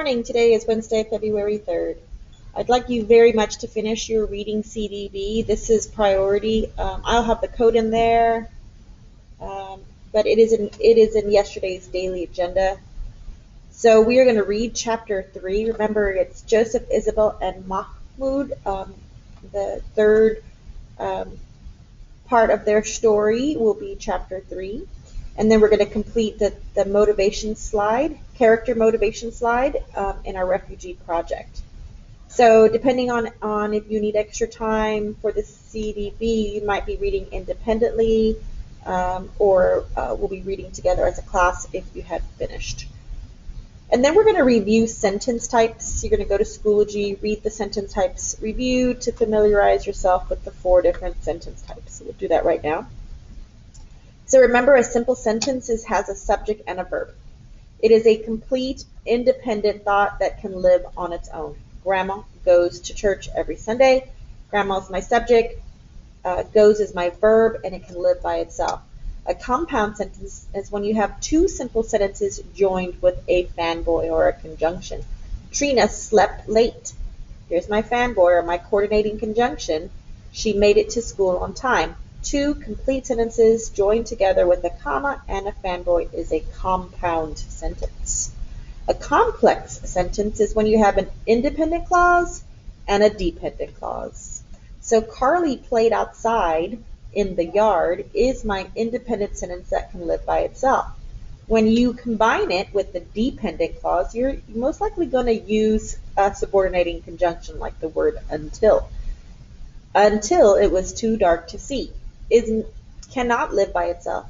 morning. Today is Wednesday, February 3rd. I'd like you very much to finish your reading CDB. This is priority. I'll have the code in there, but it is in yesterday's daily agenda. So we are going to read chapter 3. Remember, it's Joseph, Isabel, and Mahmoud. The third part of their story will be chapter 3. And then we're going to complete the motivation slide, character motivation slide in our refugee project. So depending on if you need extra time for the CDB, you might be reading independently or we'll be reading together as a class if you had finished. And then we're going to review sentence types. You're going to go to Schoology, read the sentence types review to familiarize yourself with the 4 different sentence types. So we'll do that right now. So remember, a simple sentence has a subject and a verb. It is a complete, independent thought that can live on its own. Grandma goes to church every Sunday. Grandma is my subject. Goes is my verb, and it can live by itself. A compound sentence is when you have 2 simple sentences joined with a fanboy or a conjunction. Trina slept late. Here's my fanboy or my coordinating conjunction. She made it to school on time. 2 complete sentences joined together with a comma and a fanboy is a compound sentence. A complex sentence is when you have an independent clause and a dependent clause. So Carly played outside in the yard is my independent sentence that can live by itself. When you combine it with the dependent clause, you're most likely going to use a subordinating conjunction like the word until. Until it was too dark to see. Cannot live by itself.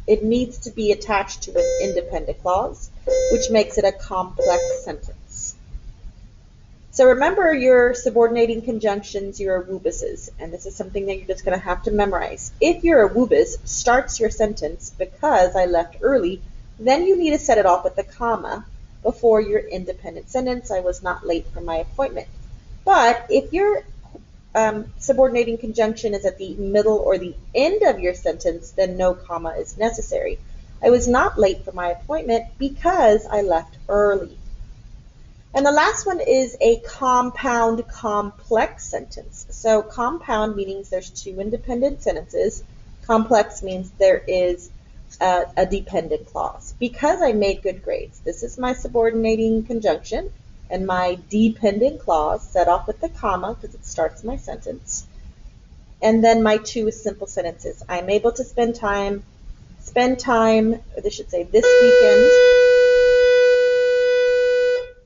It needs to be attached to an independent clause, which makes it a complex sentence. So remember your subordinating conjunctions, your awobuses, and this is something that you're just going to have to memorize. If your awobus starts your sentence because I left early, then you need to set it off with a comma before your independent sentence, I was not late for my appointment. But if your subordinating conjunction is at the middle or the end of your sentence, then no comma is necessary. I was not late for my appointment because I left early. And the last one is a compound complex sentence. So compound means there's 2 independent sentences. Complex means there is a dependent clause. Because I made good grades, this is my subordinating conjunction. And my dependent clause set off with the comma because it starts my sentence. And then my 2 is simple sentences. I'm able to spend time, or they should say this weekend,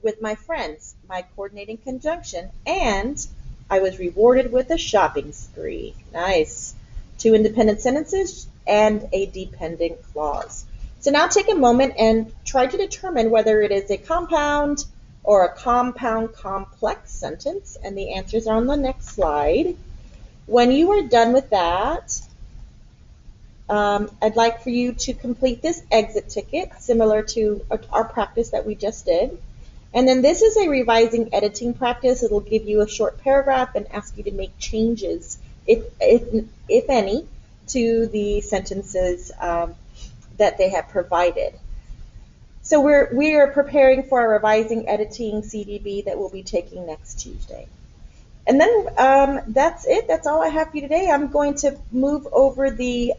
with my friends, my coordinating conjunction, and I was rewarded with a shopping spree. Nice. 2 independent sentences and a dependent clause. So now take a moment and try to determine whether it is a compound or a compound complex sentence, and the answers are on the next slide. When you are done with that, I'd like for you to complete this exit ticket, similar to our practice that we just did. And then this is a revising editing practice. It'll give you a short paragraph and ask you to make changes, if any, to the sentences that they have provided. So we are preparing for our revising editing CDB that we'll be taking next Tuesday. And then that's it. That's all I have for you today. I'm going to move over the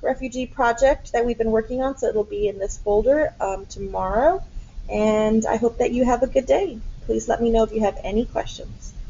refugee project that we've been working on, so it'll be in this folder tomorrow. And I hope that you have a good day. Please let me know if you have any questions.